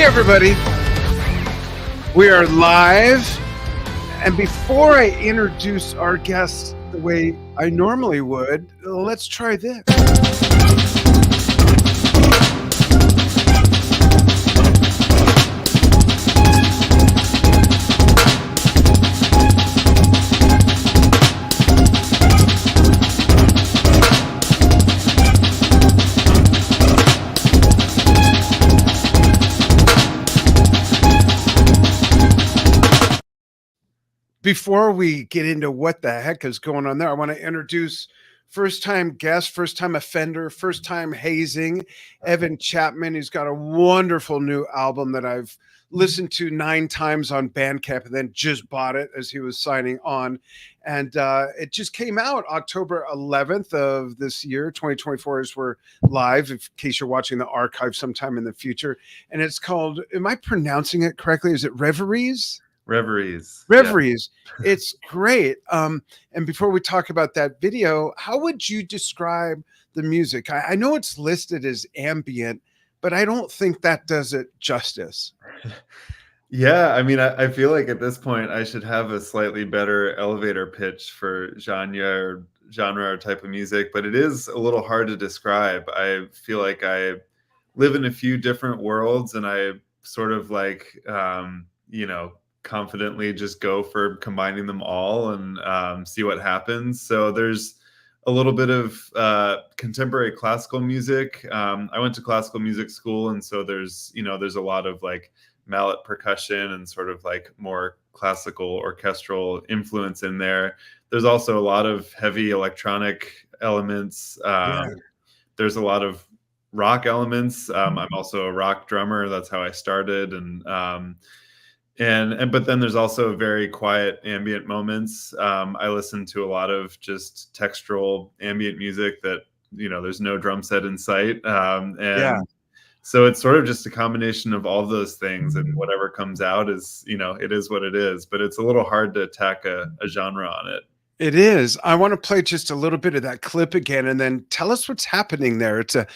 everybody. We are live. And before I introduce our guests the way I normally would, let's try this. Before we get into what the heck is going on there, I want to introduce first-time guest, first-time offender, first-time hazing, Evan Chapman. He's got a wonderful new album that I've listened to 9 times on Bandcamp and then just bought it as he was signing on. And it just came out October 11th of this year, 2024, as we're live, in case you're watching the archive sometime in the future. And it's called, am I pronouncing it correctly? Is it Reveries? Reveries. Yeah. It's great. And before we talk about that video, how would you describe the music? I know it's listed as ambient, but I don't think that does it justice. Yeah, I mean, I feel like at this point I should have a slightly better elevator pitch for genre or type of music, but it is a little hard to describe. I feel like I live in a few different worlds, and I sort of like, confidently just go for combining them all and see what happens. So there's a little bit of contemporary classical music. I went to classical music school, and so there's a lot of like mallet percussion and sort of like more classical orchestral influence in there. There's also a lot of heavy electronic elements. There's a lot of rock elements. I'm also a rock drummer. That's how I started. But then there's also very quiet ambient moments. I listen to a lot of just textural ambient music that, there's no drum set in sight. So it's sort of just a combination of all of those things, and whatever comes out is, it is what it is, but it's a little hard to attack a genre on it. It is. I want to play just a little bit of that clip again, and then tell us what's happening there. It's a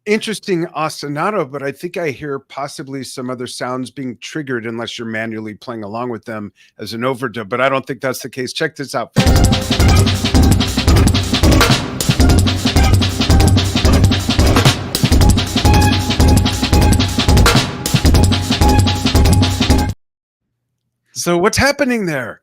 interesting ostinato, but I think I hear possibly some other sounds being triggered unless you're manually playing along with them as an overdub, but I don't think that's the case. Check this out. So what's happening there?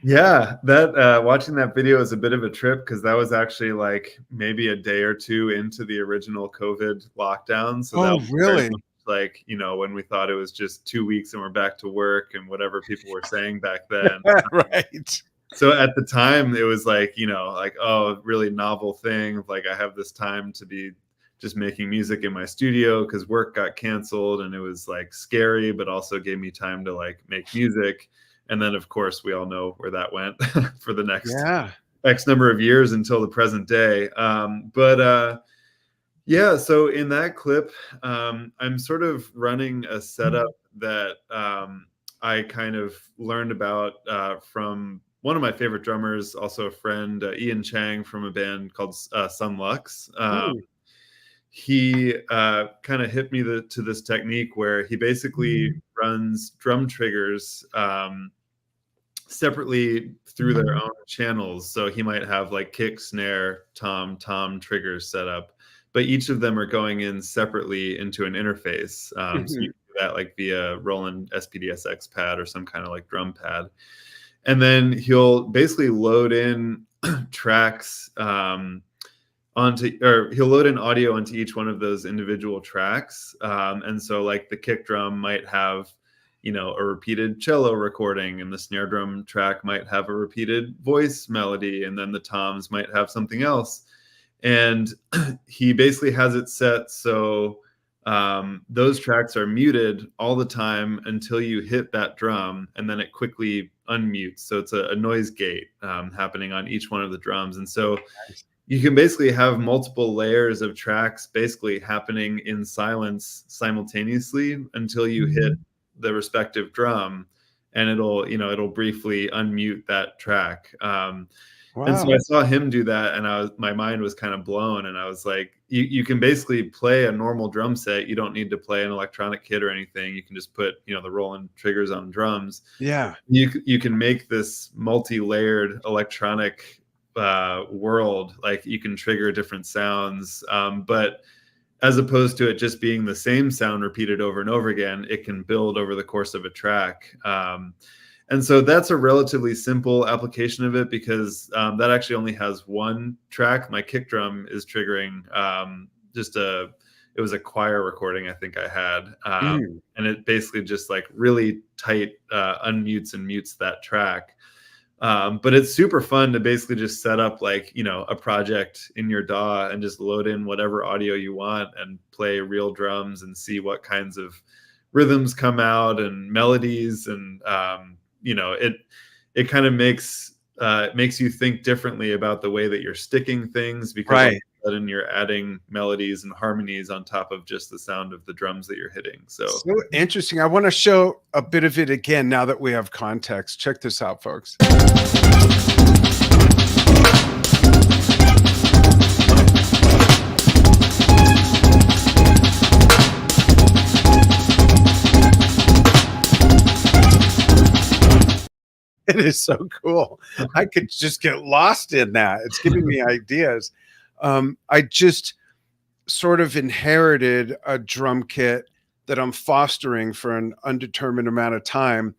Yeah, that watching that video is a bit of a trip, because that was actually like maybe a day or two into the original COVID lockdown. So that was really? Like, when we thought it was just 2 weeks and we're back to work and whatever people were saying back then. Right. So at the time it was like, really novel thing. Like, I have this time to be just making music in my studio because work got canceled, and it was like scary, but also gave me time to like make music. And then, of course, we all know where that went for the next X number of years until the present day. So in that clip, I'm sort of running a setup that I kind of learned about from one of my favorite drummers, also a friend, Ian Chang, from a band called Sun Lux. He kind of hit me to this technique where he basically runs drum triggers separately through their own channels. So he might have like kick, snare, tom triggers set up, but each of them are going in separately into an interface. So you can do that like via Roland SPDSX pad or some kind of like drum pad. And then he'll basically load in tracks he'll load in audio onto each one of those individual tracks. And so like the kick drum might have, a repeated cello recording, and the snare drum track might have a repeated voice melody, and then the toms might have something else. And he basically has it set so those tracks are muted all the time until you hit that drum, and then it quickly unmutes. So it's a noise gate happening on each one of the drums. And so you can basically have multiple layers of tracks basically happening in silence simultaneously until you hit the respective drum, and it'll briefly unmute that track. And so Wow. I saw him do that, and my mind was kind of blown, and I was like, you can basically play a normal drum set. You don't need to play an electronic kit or anything. You can just put, the rolling triggers on drums. Yeah. You can make this multi-layered electronic world. Like, you can trigger different sounds, but as opposed to it just being the same sound repeated over and over again, it can build over the course of a track. And so that's a relatively simple application of it, because that actually only has one track. My kick drum is triggering it was a choir recording I think I had. Mm. And it basically just like really tight unmutes and mutes that track. But it's super fun to basically just set up like, a project in your DAW and just load in whatever audio you want and play real drums and see what kinds of rhythms come out and melodies. And, it kind of makes you think differently about the way that you're sticking things, because all of Right. a sudden you're adding melodies and harmonies on top of just the sound of the drums that you're hitting. So So interesting. I want to show a bit of it again now that we have context. Check this out, folks. It is so cool. I could just get lost in that. It's giving me ideas. I just sort of inherited a drum kit that I'm fostering for an undetermined amount of time,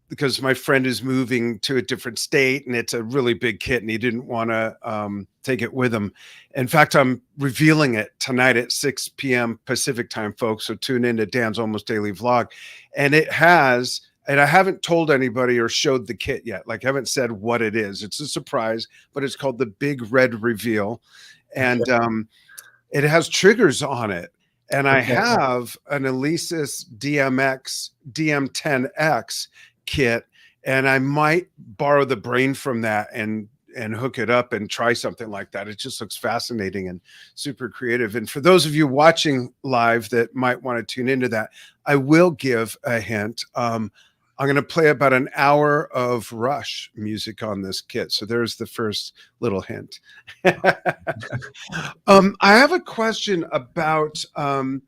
because my friend is moving to a different state and it's a really big kit and he didn't want to take it with him. In fact, I'm revealing it tonight at 6 p.m. Pacific time, folks. So tune in to Dan's Almost Daily Vlog. And I haven't told anybody or showed the kit yet. Like, I haven't said what it is. It's a surprise, but it's called the Big Red Reveal. And it has triggers on it. And I have an Alesis DM10X kit, and I might borrow the brain from that and hook it up and try something like that. It just looks fascinating and super creative. And for those of you watching live that might want to tune into that, I will give a hint. I'm going to play about an hour of Rush music on this kit. So there's the first little hint. I have a question about the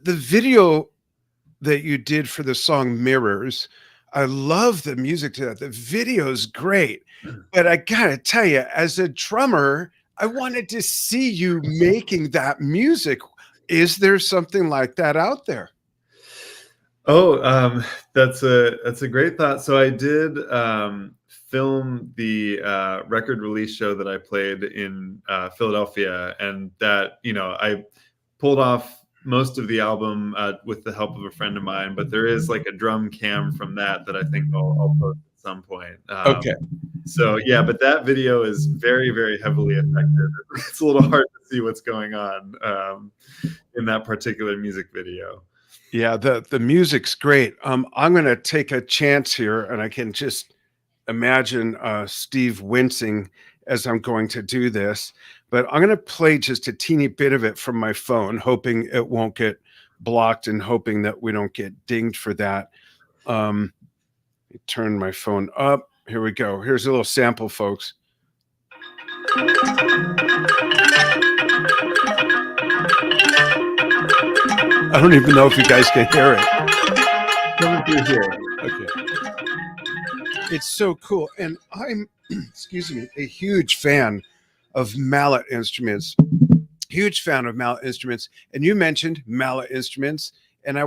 video that you did for the song Mirrors. I love the music to that. The video is great. But I got to tell you, as a drummer, I wanted to see you making that music. Is there something like that out there? Oh, that's a great thought. So I did film the record release show that I played in Philadelphia, and that, I pulled off most of the album with the help of a friend of mine, but there is like a drum cam from that I think I'll post at some point. Okay. So yeah, but that video is very, very heavily affected. It's a little hard to see what's going on in that particular music video. Yeah, the music's great. I'm going to take a chance here, and I can just imagine Steve wincing as I'm going to do this. But I'm going to play just a teeny bit of it from my phone, hoping it won't get blocked and hoping that we don't get dinged for that. Let me turn my phone up. Here we go. Here's a little sample, folks. I don't even know if you guys can hear it. Coming through here. Okay. It's so cool. And I'm, excuse me, a huge fan of mallet instruments. Huge fan of mallet instruments. And you mentioned mallet instruments. And I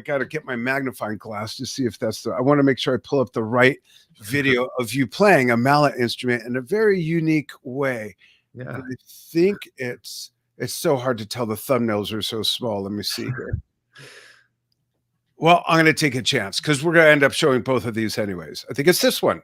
got to get my magnifying glass to see if I want to make sure I pull up the right video of you playing a mallet instrument in a very unique way. Yeah. And I think it's so hard to tell. The thumbnails are so small. Let me see here. Well, I'm going to take a chance because we're going to end up showing both of these anyways. I think it's this one.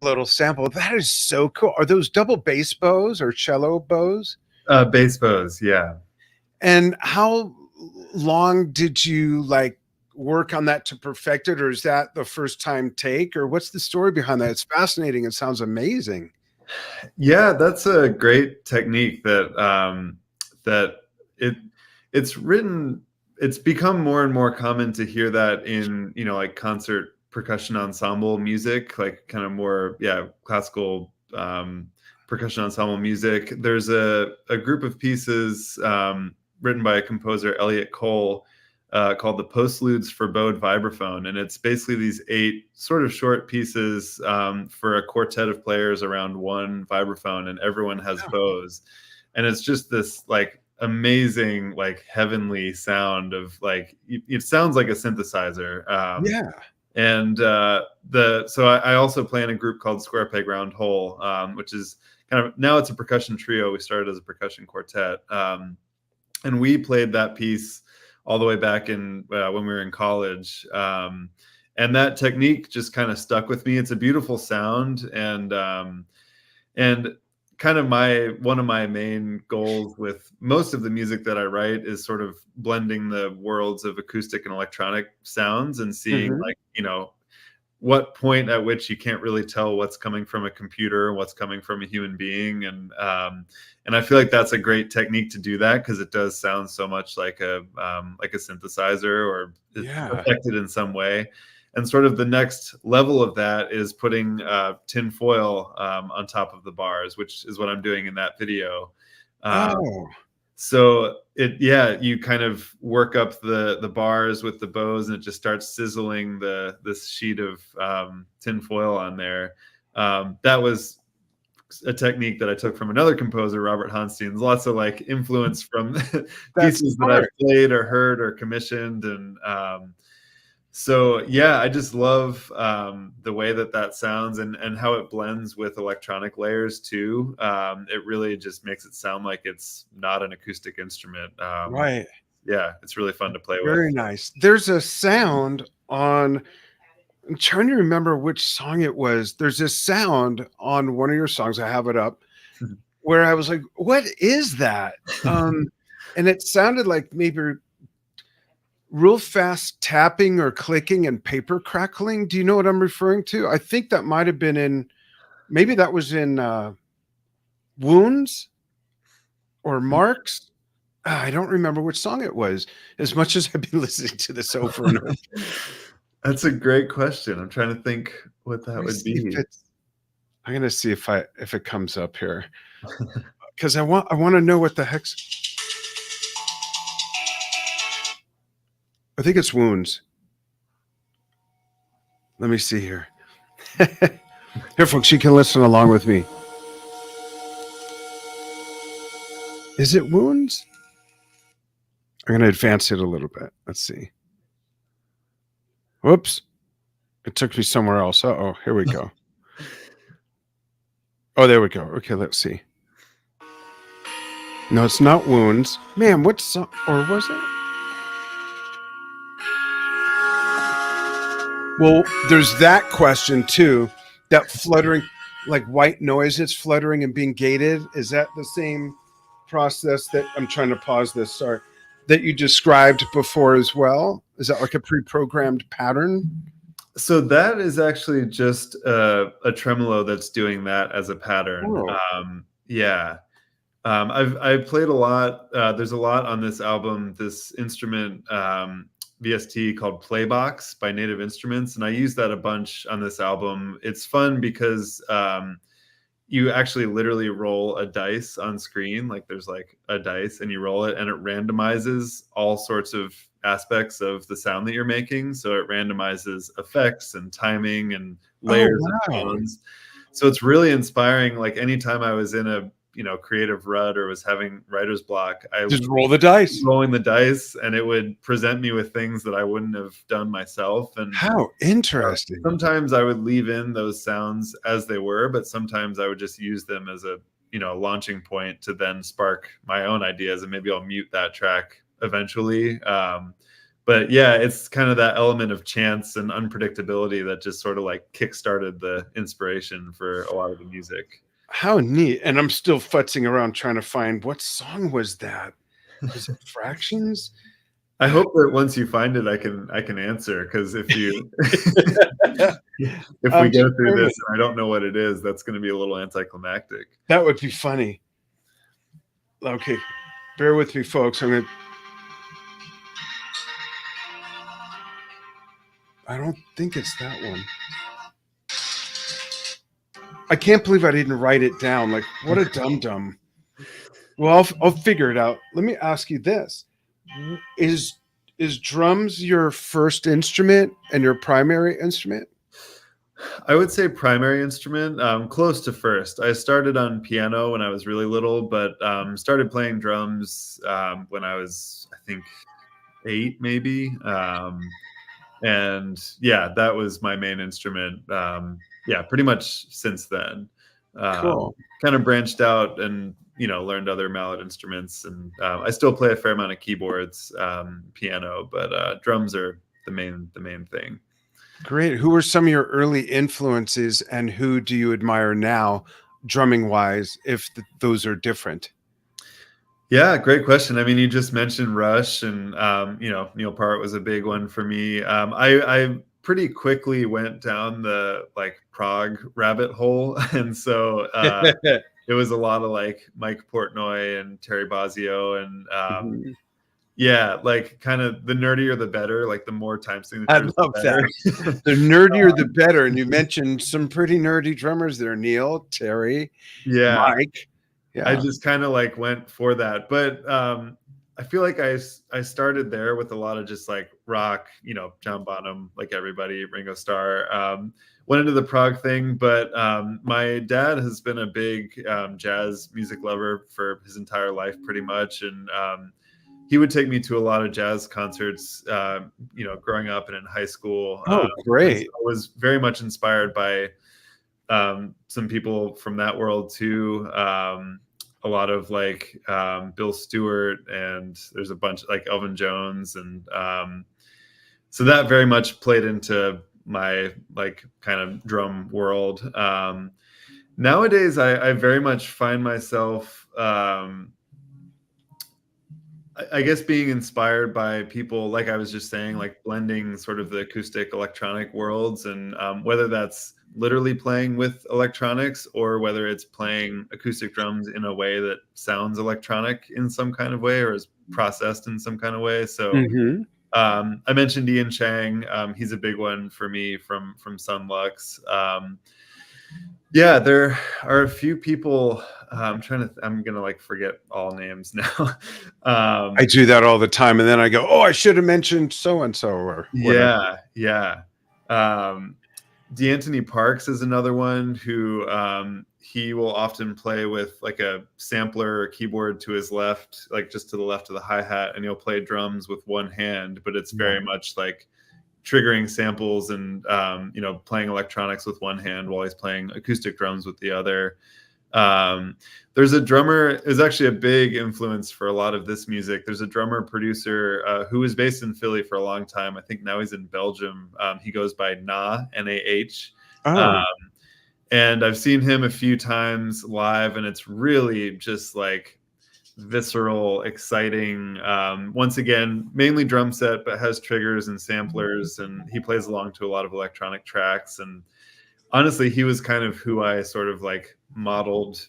little sample. That is so cool. Are those double bass bows or cello bows? Bass bows, yeah. And how long did you like work on that to perfect it, or is that the first time take, or what's the story behind that? It's fascinating. It sounds amazing. Yeah, that's a great technique that it it's written it's become more and more common to hear that in, like concert percussion ensemble music, like kind of more, yeah, classical percussion ensemble music. There's a group of pieces written by a composer, Elliot Cole, called the Postludes for Bowed Vibraphone. And it's basically these 8 sort of short pieces for a quartet of players around one vibraphone, and everyone has bows. And it's just this like amazing, like heavenly sound of like, it sounds like a synthesizer. Yeah. And so I also play in a group called Square Peg Round Hole, which is kind of, now it's a percussion trio. We started as a percussion quartet. And we played that piece all the way back in when we were in college. And that technique just kind of stuck with me. It's a beautiful sound, and kind of one of my main goals with most of the music that I write is sort of blending the worlds of acoustic and electronic sounds and seeing Mhm. like, what point at which you can't really tell what's coming from a computer and what's coming from a human being. And I feel like that's a great technique to do that, because it does sound so much like a synthesizer, or it's Yeah. affected in some way. And sort of the next level of that is putting tin foil on top of the bars, which is what I'm doing in that video. Um, Oh, so you kind of work up the bars with the bows, and it just starts sizzling this sheet of tin foil on there. That was a technique that I took from another composer, Robert Honstein's. Lots of like influence from that's pieces that I've smart. played or heard or commissioned. And so yeah, I just love the way that sounds, and how it blends with electronic layers too. It really just makes it sound like it's not an acoustic instrument. Right. Yeah, it's really fun to play with. Very nice. There's a sound on, I'm trying to remember which song it was. There's this sound on one of your songs. I have it up where I was like, what is that? Um, and it sounded like maybe real fast tapping or clicking and paper crackling. Do you know what I'm referring to? I think that might have been in, maybe that was in Wounds or Marks. I don't remember which song it was, as much as I've been listening to this over and over. That's a great question. I'm trying to think what Let that me would see if be. it's, I'm gonna see if it comes up here, because I want to know what the heck's. I think it's Wounds. Let me see here. Here, folks, you can listen along with me. Is it Wounds? I'm gonna advance it a little bit. Let's see. Whoops! It took me somewhere else. Oh, here we go. Oh, there we go. Okay, let's see. No, it's not Wounds. Man, what song? Or was it? Well, there's that question too. That fluttering, like white noise, it's fluttering and being gated. Is that the same process that I'm trying to pause this? Sorry, that you described before as well? Is that like a pre-programmed pattern? So that is actually just a tremolo that's doing that as a pattern. Oh, Yeah. I've played a lot. There's a lot on this album, this instrument VST called Playbox by Native Instruments, and I use that a bunch on this album. It's fun because you actually literally roll a dice on screen. Like there's like a dice, and you roll it, and it randomizes all sorts of aspects of the sound that you're making. So it randomizes effects and timing and oh layers of wow! tones. So it's really inspiring. Like anytime I was in a creative rut or was having writer's block, I Just roll the dice. rolling the dice, and it would present me with things that I wouldn't have done myself. And How interesting! sometimes I would leave in those sounds as they were, but sometimes I would just use them as a launching point to then spark my own ideas, and maybe I'll mute that track eventually. But yeah, it's kind of that element of chance and unpredictability that just sort of like kickstarted the inspiration for a lot of the music. How neat. And I'm still futzing around trying to find what song was that? Was it Fractions? I hope that once you find it, I can answer, because if you if we I'm go through determined. this and I don't know what it is, that's going to be a little anticlimactic. That would be funny. Okay, bear with me, folks. I don't think it's that one. I can't believe I didn't write it down. Like, what a dum-dum. Well, I'll figure it out. Let me ask you this. Is drums your first instrument and your primary instrument? I would say primary instrument, close to first. I started on piano when I was really little, but started playing drums when I was, I think, 8 maybe. And yeah, that was my main instrument. Yeah, pretty much since then. Cool. Kind of branched out and learned other mallet instruments, and I still play a fair amount of keyboards, piano, but drums are the main thing. Great. Who were some of your early influences, and who do you admire now, drumming wise, if those are different? Yeah, great question. I mean, you just mentioned Rush, and Neil Peart was a big one for me. I pretty quickly went down the like prog rabbit hole, and so it was a lot of like Mike Portnoy and Terry Bozzio, and yeah, like kind of the nerdier the better. Like the more time signatures, I love that. The nerdier the better. And you mentioned some pretty nerdy drummers there: Neil, Terry, yeah, Mike. Yeah, I just kind of like went for that, but I feel like I started there with a lot of just like rock, John Bonham, like everybody, Ringo Starr. Went into the prog thing, but my dad has been a big jazz music lover for his entire life, pretty much, and he would take me to a lot of jazz concerts, growing up and in high school. Oh, great! So I was very much inspired by some people from that world too. A lot of like Bill Stewart, and there's a bunch like Elvin Jones, and so that very much played into my like kind of drum world. Nowadays, I very much find myself, I guess, being inspired by people, like I was just saying, like blending sort of the acoustic electronic worlds, and whether that's literally playing with electronics or whether it's playing acoustic drums in a way that sounds electronic in some kind of way or is processed in some kind of way. So I mentioned Ian Chang. He's a big one for me from Sun Lux. Yeah, there are a few people. I'm gonna like forget all names now. I do that all the time, and then I go, "Oh, I should have mentioned so and so," or whatever. Yeah. D'Anthony Parks is another one who he will often play with like a sampler or keyboard to his left, like just to the left of the hi-hat, and he'll play drums with one hand, but it's very much like triggering samples and playing electronics with one hand while he's playing acoustic drums with the other. There's a drummer is actually a big influence for a lot of this music. There's a drummer producer who was based in Philly for a long time. I think now he's in Belgium. He goes by Nah, Nah. And I've seen him a few times live, and it's really just like visceral, exciting. Once again, mainly drum set, but has triggers and samplers, and he plays along to a lot of electronic tracks. And honestly, he was kind of who I sort of like modeled,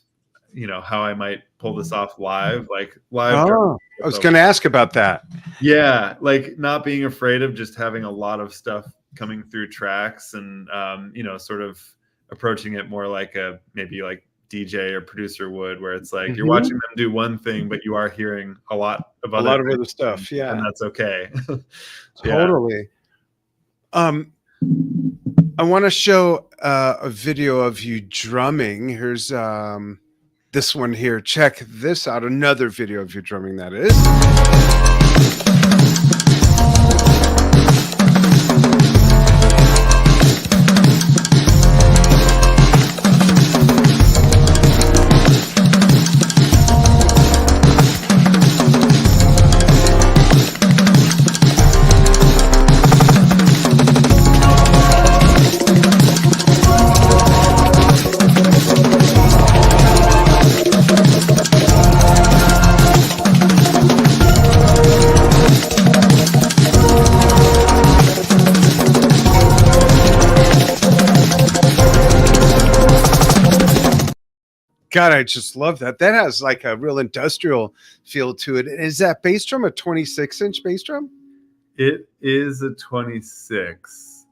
how I might pull this off live. Like live. Oh, I was going to ask about that. Yeah, like not being afraid of just having a lot of stuff coming through tracks, and sort of approaching it more like a maybe like DJ or producer would, where it's like you're watching them do one thing, but you are hearing a lot of other stuff. Yeah, and that's okay. Totally. I want to show a video of you drumming. Here's this one here. Check this out. Another video of you drumming, that is. God, I just love that. That has like a real industrial feel to it. Is that bass drum a 26-inch bass drum? It is a 26,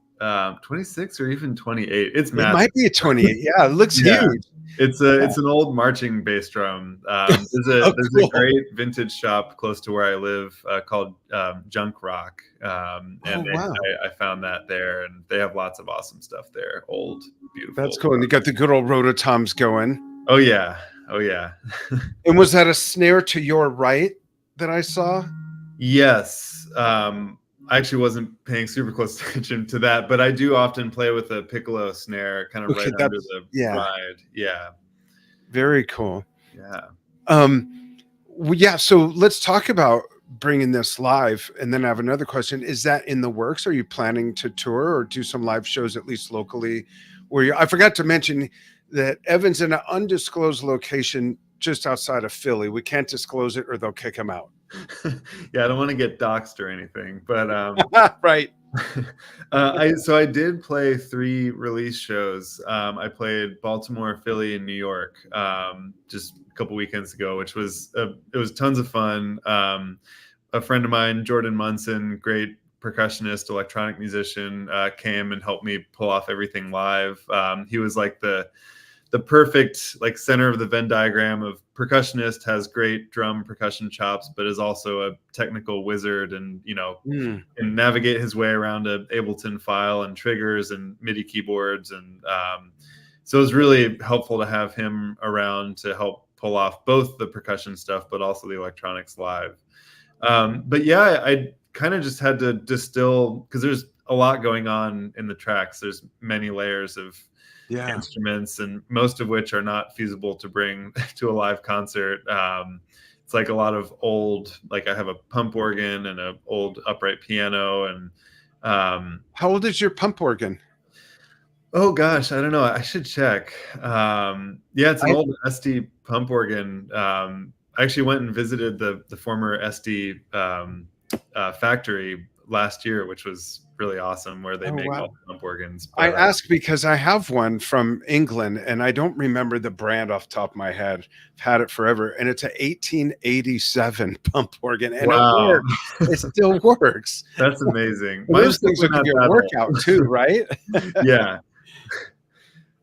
26 or even 28. It's It massive. might be a 28. Yeah, it looks Yeah. huge. It's an old marching bass drum. Oh, There's a cool. great vintage shop close to where I live called Junk Rock, Oh, and wow. I found that there, and they have lots of awesome stuff there. Old, That's beautiful. cool. And you got the good old rototoms going. Oh yeah, oh yeah. And was that a snare to your right that I saw? Yes. I actually wasn't paying super close attention to that, but I do often play with a piccolo snare, kind of Okay, right under that's the yeah, ride. Yeah, very cool. yeah. Yeah, so let's talk about bringing this live, and then I have another question. Is that in the works? Are you planning to tour or do some live shows, at least locally? Where you, I forgot to mention that Evan's in an undisclosed location just outside of Philly. We can't disclose it or they'll kick him out. Yeah, I don't want to get doxxed or anything, but Right. I did play 3 release shows. I played Baltimore, Philly, and New York just a couple weekends ago, which was it was tons of fun. A friend of mine, Jordan Munson, great percussionist, electronic musician, came and helped me pull off everything live. He was like the perfect like center of the Venn diagram of percussionist, has great drum percussion chops, but is also a technical wizard, and Mm, can navigate his way around a Ableton file and triggers and MIDI keyboards, and so it was really helpful to have him around to help pull off both the percussion stuff, but also the electronics live. But yeah, I kind of just had to distill, because there's a lot going on in the tracks. There's many layers of yeah. instruments, and most of which are not feasible to bring to a live concert. It's like a lot of old, like I have a pump organ and an old upright piano, and How old is your pump organ? oh gosh, I don't know. I should check. Yeah, it's an I, old SD pump organ. I actually went and visited the former SD factory last year, which was really awesome, where they oh, make all wow. the pump organs. I But ask because I have one from England and I don't remember the brand off the top of my head. I've had it forever. And it's a 1887 pump organ and it wow, works. It still works. that's amazing. Those Mine's things definitely will give not you a that workout old. too, right? Yeah.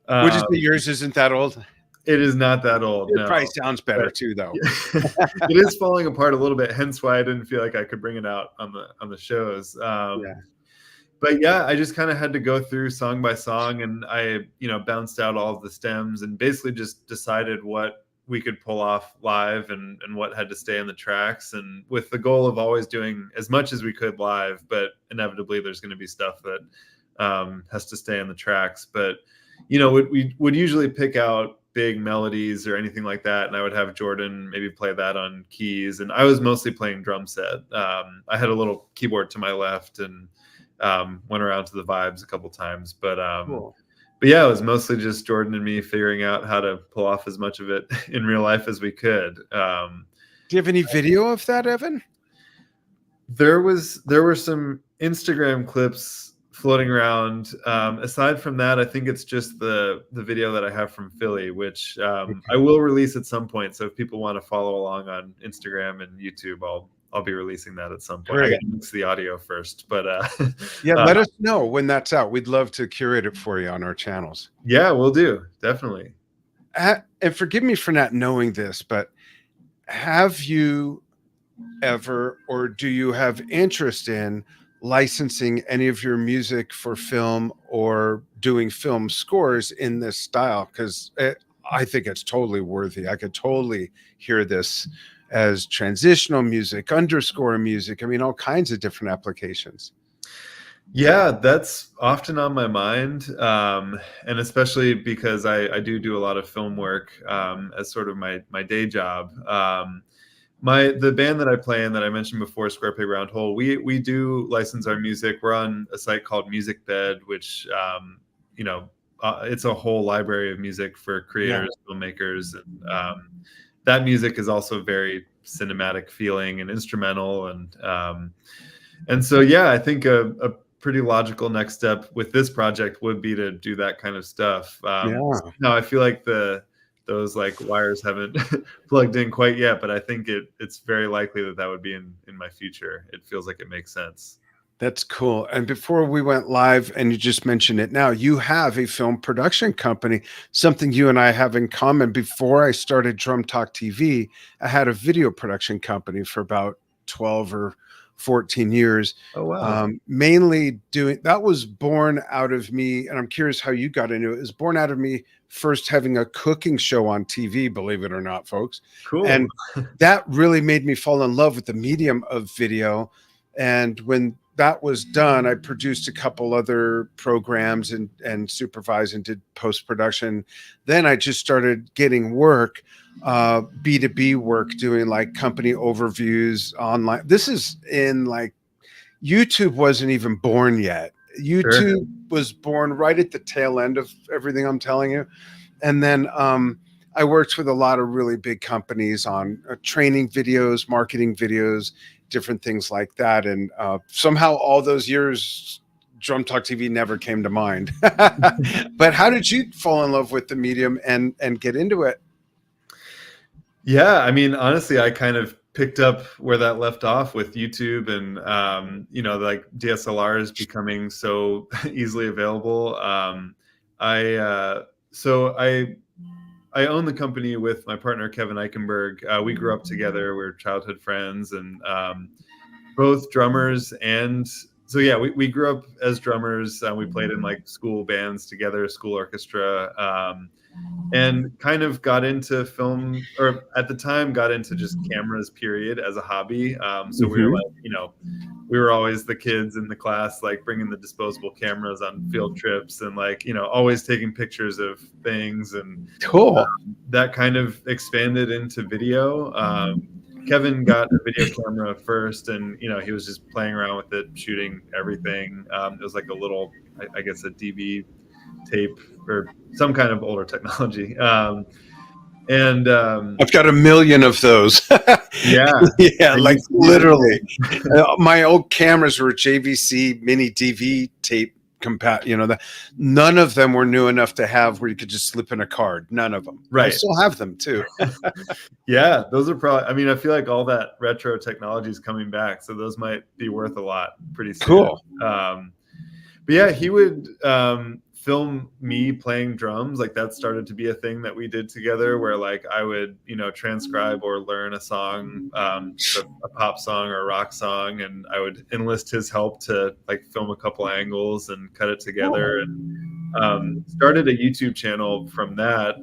Would you Um, say yours isn't that old? it is not that old, It no. probably sounds better But too, though. it is falling apart a little bit, hence why I didn't feel like I could bring it out on the shows. Yeah. But yeah, I just kind of had to go through song by song, and I, bounced out all of the stems and basically just decided what we could pull off live, and what had to stay in the tracks, and with the goal of always doing as much as we could live, but inevitably there's going to be stuff that has to stay in the tracks. But we would usually pick out big melodies or anything like that, and I would have Jordan maybe play that on keys, and I was mostly playing drum set. I had a little keyboard to my left, and went around to the vibes a couple times, Cool. but yeah, it was mostly just Jordan and me figuring out how to pull off as much of it in real life as we could. Do you have any video of that, Evan? There were some Instagram clips floating around. Aside from that, I think it's just the video that I have from Philly, which I will release at some point. So if people want to follow along on Instagram and YouTube, I'll be releasing that at some point. I Great. got to mix the audio first, but Yeah, let us know when that's out. We'd love to curate it for you on our channels. yeah, we'll do, definitely. And forgive me for not knowing this, but have you ever, or do you have interest in licensing any of your music for film or doing film scores in this style? Because I think it's totally worthy. I could totally hear this as transitional music, underscore music. I mean, all kinds of different applications. Yeah, that's often on my mind, and especially because I do a lot of film work as sort of my day job. The band that I play in that I mentioned before, Square Peg Round Hole, we do license our music. We're on a site called Music Bed, which it's a whole library of music for creators, filmmakers, and that music is also very cinematic feeling and instrumental, and so yeah, I think a pretty logical next step with this project would be to do that kind of stuff. Yeah. No, I feel like the those like wires haven't plugged in quite yet, but I think it's very likely that that would be in my future. It feels like it makes sense. That's cool. And before we went live, and you just mentioned it now, you have a film production company, something you and I have in common. Before I started Drum Talk TV, I had a video production company for about 12 or 14 years. Oh wow. Mainly doing that was born out of me, and I'm curious how you got into it. It was born out of me first having a cooking show on TV, believe it or not, folks. Cool. And that really made me fall in love with the medium of video. And when that was done, I produced a couple other programs and supervised and did post production. Then I just started getting work, B2B work, doing like company overviews online. This is in like YouTube wasn't even born yet. Sure. YouTube was born right at the tail end of everything I'm telling you. And then I worked with a lot of really big companies on training videos, marketing videos, different things like that. And somehow all those years, Drum Talk TV never came to mind. But how did you fall in love with the medium and get into it? Yeah, I mean, honestly, I kind of picked up where that left off with YouTube and like DSLRs becoming so easily available. I so I own the company with my partner Kevin Eichenberg. We grew up together. We are childhood friends, and both drummers. And so yeah, we grew up as drummers. We played in like school bands together, school orchestra. And kind of got into film, or at the time got into just cameras period as a hobby. So we were Mm-hmm. like, we were always the kids in the class, like bringing the disposable cameras on field trips and like, always taking pictures of things. And Cool. that kind of expanded into video. Kevin got a video camera first, and he was just playing around with it, shooting everything. It was like a little, I guess, a DV tape or some kind of older technology. And I've got a million of those. yeah, Yeah, I like used to do literally. the same. My old cameras were JVC mini DV tape compat. That none of them were new enough to have where you could just slip in a card. None of them. I Right. still have them too. Yeah, those are probably. I mean, I feel like all that retro technology is coming back, so those might be worth a lot pretty soon. Cool. But yeah, he would film me playing drums. Like that started to be a thing that we did together, where like I would, transcribe or learn a song, a pop song or a rock song, and I would enlist his help to like film a couple angles and cut it together. And started a YouTube channel from that,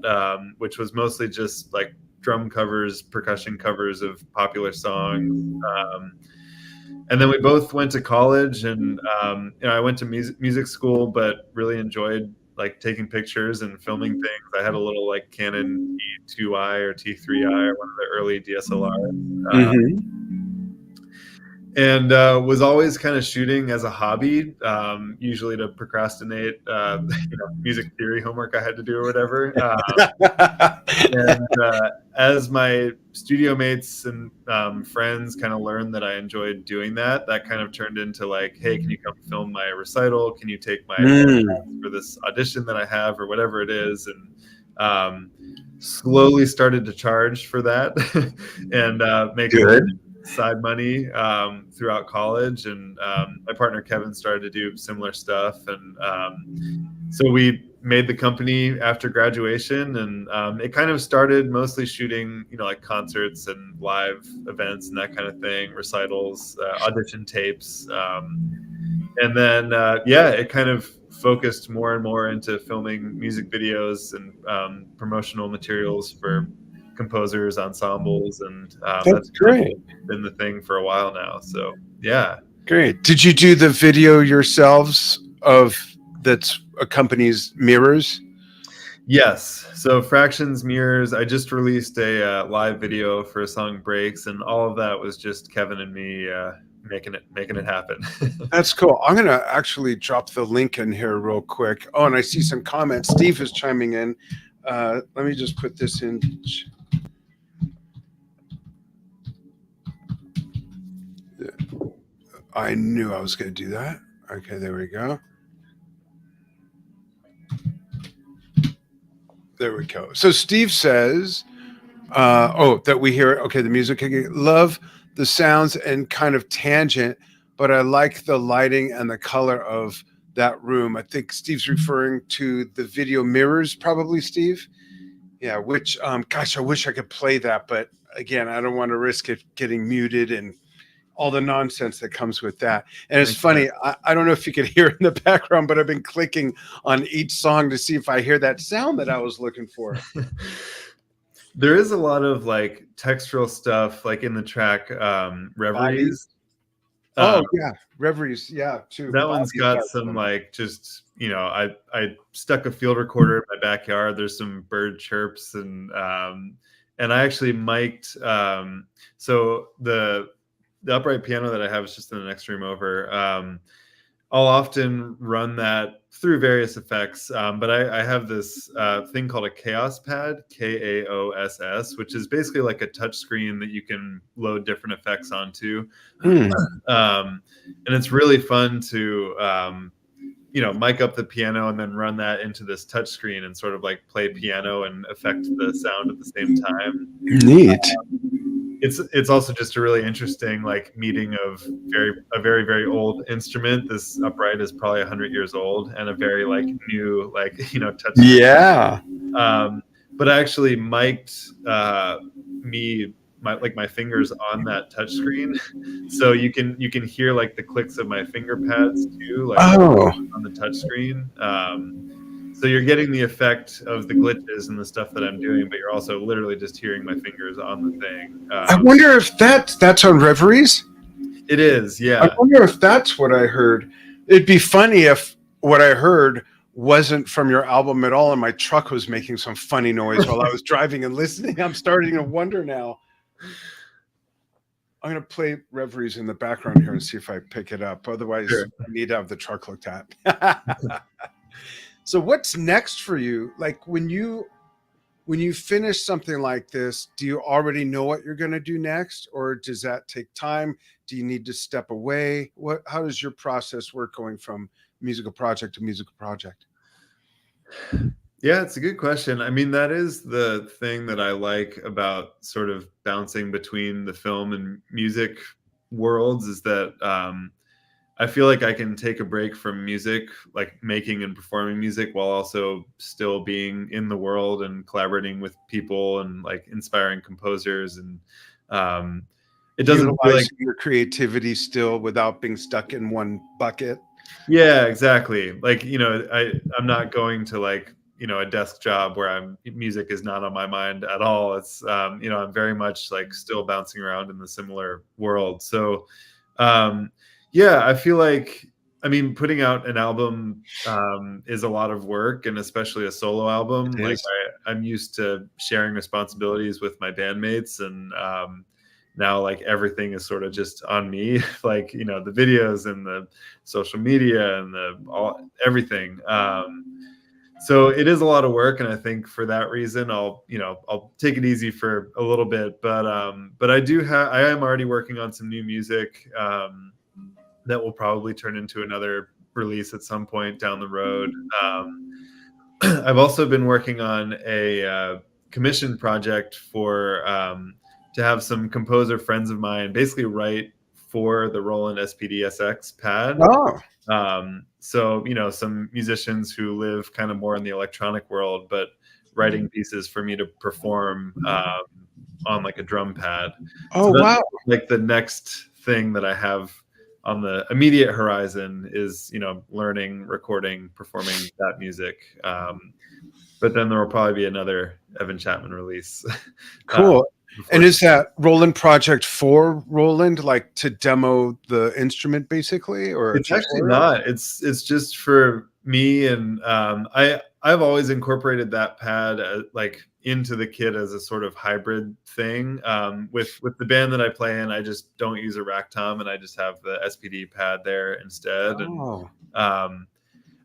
which was mostly just like drum covers, percussion covers of popular songs. And then we both went to college, and I went to music school, but really enjoyed like taking pictures and filming things. I had a little like Canon T2i or T3i, or one of the early DSLRs. Mm-hmm. And was always kind of shooting as a hobby, usually to procrastinate, music theory homework I had to do or whatever. And as my studio mates and friends kind of learned that I enjoyed doing that, that kind of turned into like, hey, can you come film my recital? Can you take my for this audition that I have or whatever it is? And slowly started to charge for that and make Good. side money throughout college. And my partner Kevin started to do similar stuff, and so we made the company after graduation. And it kind of started mostly shooting like concerts and live events and that kind of thing, recitals, audition tapes, and then it kind of focused more and more into filming music videos and promotional materials for composers, ensembles, and That's that's kind of great. been the thing for a while now. So yeah. Great. Did you do the video yourselves of that's accompanies mirrors? Yes. So Fractions, Mirrors, I just released a live video for a song Breaks, and all of that was just Kevin and me making it happen. That's cool. I'm going to actually drop the link in here real quick. Oh, and I see some comments. Steve is chiming in. Let me just put this in. I knew I was going to do that. Okay, there we go. There we go. So Steve says, that we hear. Okay, the music. Love the sounds and kind of tangent, but I like the lighting and the color of that room. I think Steve's referring to the video mirrors, probably Steve. Yeah. Which, gosh, I wish I could play that, but again, I don't want to risk it getting muted and all the nonsense that comes with that. And it's Makes sense. funny, I don't know if you could hear in the background, but I've been clicking on each song to see if I hear that sound that I was looking for. There is a lot of like textural stuff, like in the track Bodies. Reveries. Oh Um, yeah, Reveries. Yeah, too. that one's Bodies got has some some. like just I stuck a field recorder in my backyard. There's some bird chirps and I actually mic'd so the upright piano that I have is just in the next room over. I'll often run that through various effects, but I have this thing called a Chaos Pad, Kaoss, which is basically like a touch screen that you can load different effects onto. Hmm. And it's really fun to mic up the piano and then run that into this touch screen and sort of like play piano and affect the sound at the same time. Neat. It's also just a really interesting like meeting of a very very old instrument. This upright is probably 100 years old, and a very like new like touch screen. Yeah. But I actually mic'd my fingers on that touch screen, so you can hear like the clicks of my finger pads too, like Oh, on the touch screen. So you're getting the effect of the glitches and the stuff that I'm doing, but you're also literally just hearing my fingers on the thing. I wonder if that's on Reveries. It is, I yeah. wonder if that's what I heard. It'd be funny if what I heard wasn't from your album at all, and my truck was making some funny noise while I was driving and listening. I'm starting to wonder now. I'm going to play Reveries in the background here and see if I pick it up. Otherwise, Sure. I need to have the truck looked at. So, what's next for you? Like when you finish something like this, do you already know what you're going to do next, or does that take time? Do you need to step away? How does your process work going from musical project to musical project? Yeah, it's a good question. I mean, that is the thing that I like about sort of bouncing between the film and music worlds, is that I feel like I can take a break from music, like making and performing music, while also still being in the world and collaborating with people and like inspiring composers. And um, it doesn't feel like, Utilizing your creativity still without being stuck in one bucket. yeah, exactly. Like, I'm not going to like, a desk job where music is not on my mind at all. It's, I'm very much like still bouncing around in the similar world. So, yeah, I feel like, I mean, putting out an album is a lot of work, and especially a solo album. It Like is. I'm used to sharing responsibilities with my bandmates, and now like everything is sort of just on me, like the videos and the social media and everything. So it is a lot of work, and I think for that reason, I'll take it easy for a little bit. But I am already working on some new music. That will probably turn into another release at some point down the road. I've also been working on a commission project to have some composer friends of mine basically write for the Roland SPD-SX pad. Oh, So, some musicians who live kind of more in the electronic world, but writing pieces for me to perform on like a drum pad. oh So that's wow. like the next thing that I have on the immediate horizon is, learning, recording, performing that music. But then there will probably be another Evan Chapman release. uh, Cool. before And is that Roland project for Roland, like to demo the instrument basically, or a It's actually tutorial? not. It's just for me, and I've always incorporated that pad like into the kit as a sort of hybrid thing. With the band that I play in, I just don't use a rack tom, and I just have the SPD pad there instead. And Oh, um,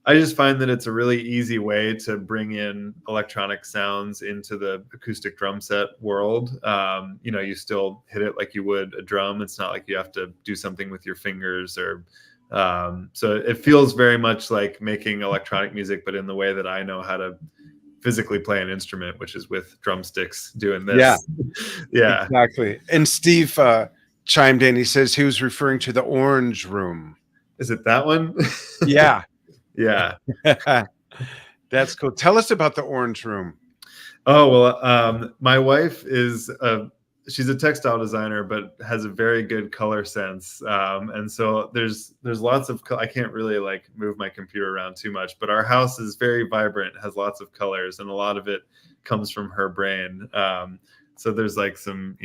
I just find that it's a really easy way to bring in electronic sounds into the acoustic drum set world. You still hit it like you would a drum. It's not like you have to do something with your fingers or so it feels very much like making electronic music, but in the way that I know how to physically play an instrument, which is with drumsticks doing Yeah, this. Yeah. exactly. And Steve chimed in. He says he was referring to the Orange Room. Is it that one? Yeah. Yeah. That's cool. Tell us about the Orange Room. Oh, well, my wife she's a textile designer, but has a very good color sense. And so there's lots of, I can't really like move my computer around too much, but our house is very vibrant, has lots of colors, and a lot of it comes from her brain. So there's like some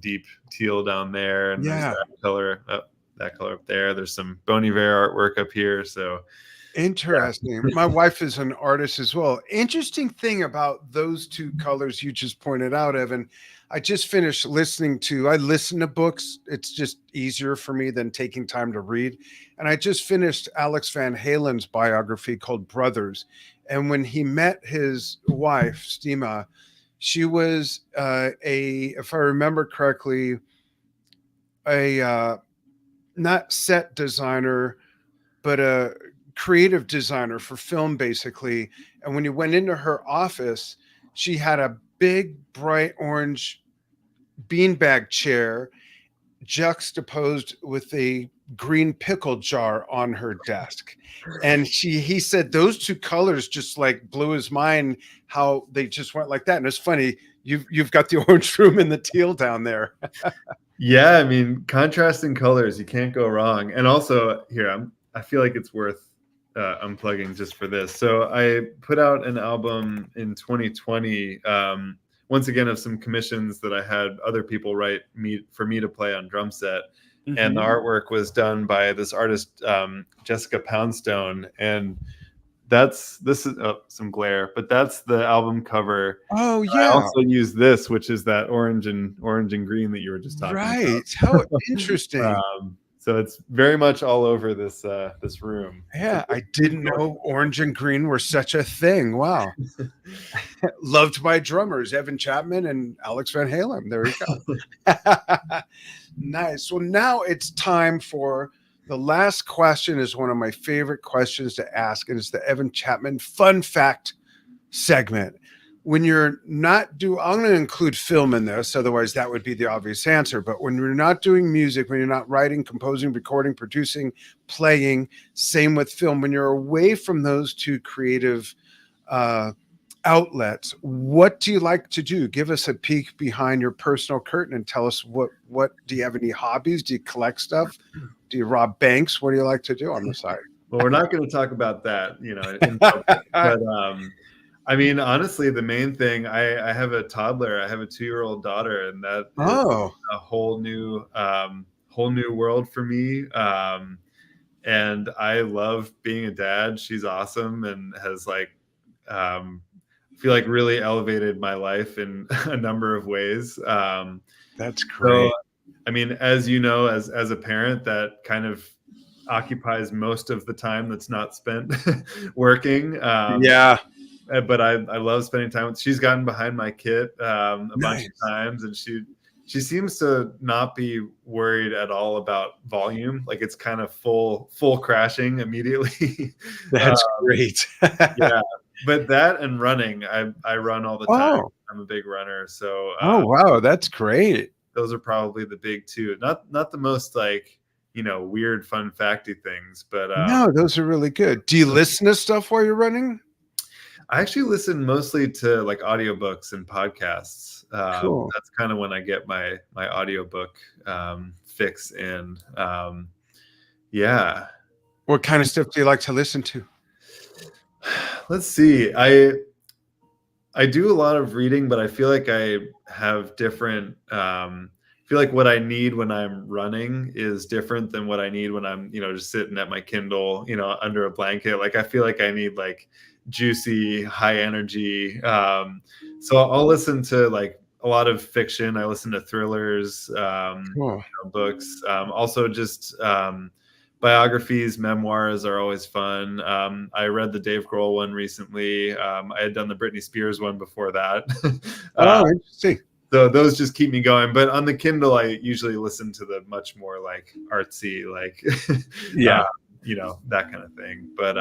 deep teal down there, and there's Yeah. that color up there. There's some Bon Iver artwork up here. So Interesting. My wife is an artist as well. Interesting thing about those two colors you just pointed out, Evan. I just finished I listen to books. It's just easier for me than taking time to read. And I just finished Alex Van Halen's biography called Brothers. And when he met his wife, Stima, she was if I remember correctly, a not set designer, but a creative designer for film, basically. And when you went into her office, she had a big, bright orange beanbag chair juxtaposed with a green pickle jar on her desk. And he said those two colors just like blew his mind, how they just went like that. And it's funny, you've got the Orange Room and the teal down there. yeah, I mean, contrasting colors, you can't go wrong. And also here, I feel like it's worth unplugging just for this. So I put out an album in 2020, once again, of some commissions that I had other people write for me to play on drum set. Mm-hmm. And the artwork was done by this artist, Jessica Poundstone. And this is some glare, but that's the album cover. Oh yeah. I also use this, which is that orange and green that you were just talking about. Right. How interesting. So it's very much all over this room. Yeah, I didn't know orange and green were such a thing. Wow. Loved by drummers, Evan Chapman and Alex Van Halen. There you go. Nice. Well, now it's time for the last question. Is one of my favorite questions to ask, and it's the Evan Chapman fun fact segment. When you're not I'm going to include film in this, otherwise that would be the obvious answer. But when you're not doing music, when you're not writing, composing, recording, producing, playing, same with film, when you're away from those two creative outlets, what do you like to do? Give us a peek behind your personal curtain and tell us what do you have any hobbies? Do you collect stuff? Do you rob banks? What do you like to do on the side? Well, we're not going to talk about that, in public, but I mean, honestly, the main thing, I have a toddler. I have a 2-year-old daughter, and that is a whole new world for me. And I love being a dad. She's awesome and has feel like really elevated my life in a number of ways. That's great. So, I mean, as you know, as a parent, that kind of occupies most of the time that's not spent working. Yeah. But I love spending time with. She's gotten behind my kit a bunch of times, and she seems to not be worried at all about volume. Like it's kind of full crashing immediately. That's great. Yeah, but that and running, I run all the time. I'm a big runner, so wow, that's great. Those are probably the big two. Not the most weird fun facty things, but no, those are really good. Do you listen to stuff while you're running? I actually listen mostly to like audiobooks and podcasts. Cool. That's kind of when I get my audiobook fix in. Yeah. What kind of stuff do you like to listen to? Let's see. I do a lot of reading, but I feel like I have different. I feel like what I need when I'm running is different than what I need when I'm, just sitting at my Kindle, under a blanket. Like I feel like I need like juicy, high energy. So I'll listen to like a lot of fiction. I listen to thrillers, books. Also just biographies, memoirs are always fun. I read the Dave Grohl one recently. I had done the Britney Spears one before that. Interesting. So those just keep me going. But on the Kindle, I usually listen to the much more like artsy, like, that kind of thing. But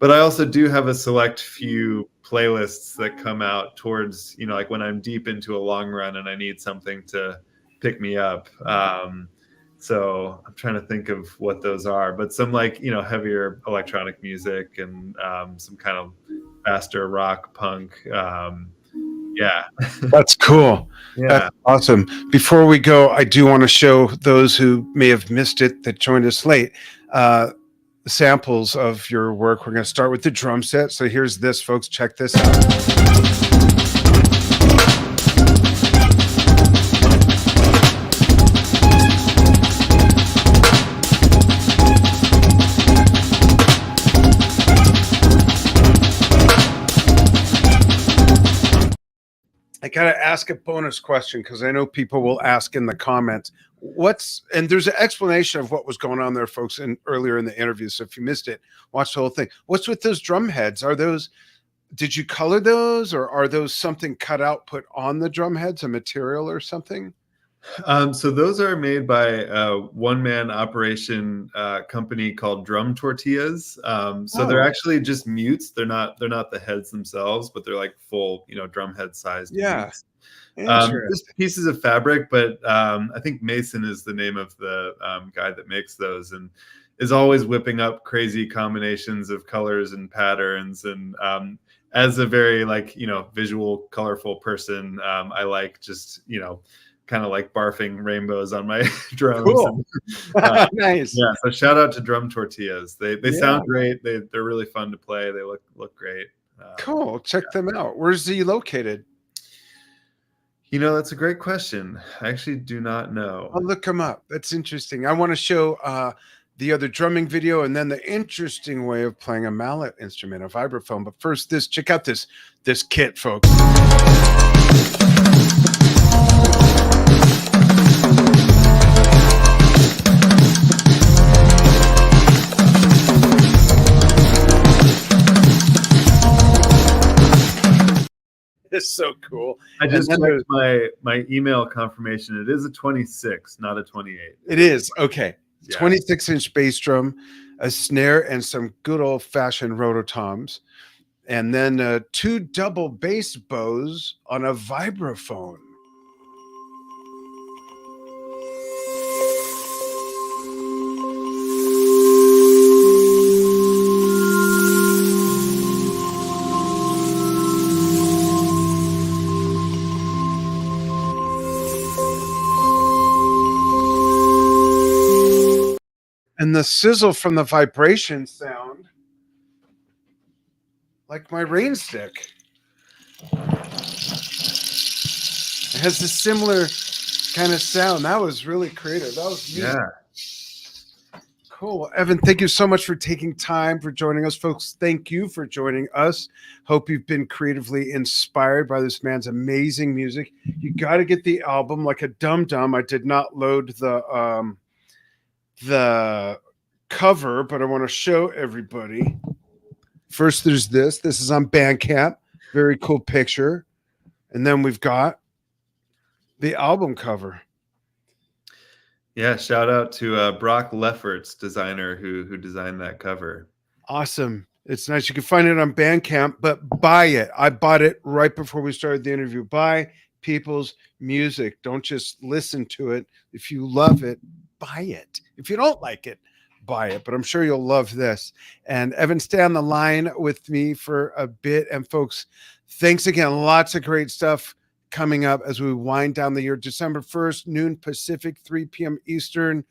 I also do have a select few playlists that come out towards, like when I'm deep into a long run and I need something to pick me up. So I'm trying to think of what those are, but some like, heavier electronic music and some kind of faster rock, punk. Yeah. That's cool. Yeah. That's awesome. Before we go, I do want to show those who may have missed it that joined us late samples of your work. We're going to start with the drum set. So here's this, folks. Check this out. I got to ask a bonus question because I know people will ask in the comments. And there's an explanation of what was going on there, folks, earlier in the interview. So if you missed it, watch the whole thing. What's with those drum heads? Did you color those, or are those something cut out, put on the drum heads, a material or something? So those are made by a one-man operation company called Drum Tortillas. So they're actually just mutes. They're not the heads themselves, but they're like full, drum head sized mutes. Just pieces of fabric, but I think Mason is the name of the guy that makes those, and is always whipping up crazy combinations of colors and patterns. And as a very visual, colorful person, I like just kind of like barfing rainbows on my drums. Cool. Nice. Yeah. So shout out to Drum Tortillas. They sound great. They're really fun to play. They look great. Cool. Check them out. Where's he located? That's a great question. I actually do not know. I'll look him up. That's interesting. I want to show the other drumming video and then the interesting way of playing a mallet instrument, a vibraphone. But first, check out this kit, folks. It's so cool. I just checked my email confirmation. It is a 26, not a 28. It is. Okay. Yeah. 26-inch bass drum, a snare, and some good old-fashioned rototoms. And then 2 double bass bows on a vibraphone. And the sizzle from the vibration sound, like my rain stick. It has a similar kind of sound. That was really creative. That was beautiful. Yeah. Cool. Evan, thank you so much for taking time for joining us, folks. Thank you for joining us. Hope you've been creatively inspired by this man's amazing music. You got to get the album like a dum-dum. I did not load the cover, but I want to show everybody. First, there's this. This is on Bandcamp. Very cool picture. And then we've got the album cover. Yeah, shout out to Brock Lefferts, designer who designed that cover. Awesome. It's nice. You can find it on Bandcamp, but buy it. I bought it right before we started the interview. Buy people's music. Don't just listen to it. If you love it, buy it. If you don't like it, buy it. But I'm sure you'll love this. And Evan, stay on the line with me for a bit. And folks, thanks again. Lots of great stuff coming up as we wind down the year. December 1st, noon Pacific, 3 p.m. Eastern,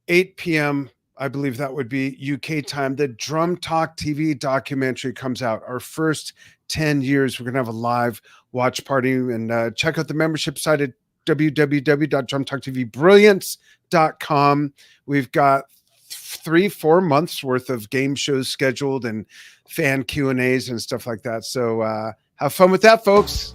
8 p.m. I believe that would be UK time. The Drum Talk TV documentary comes out. Our first 10 years, we're going to have a live watch party. And check out the membership site at www.drumtalktvbrilliance.com. We've got 3-4 months worth of game shows scheduled and fan Q&As and stuff like that. So have fun with that, folks.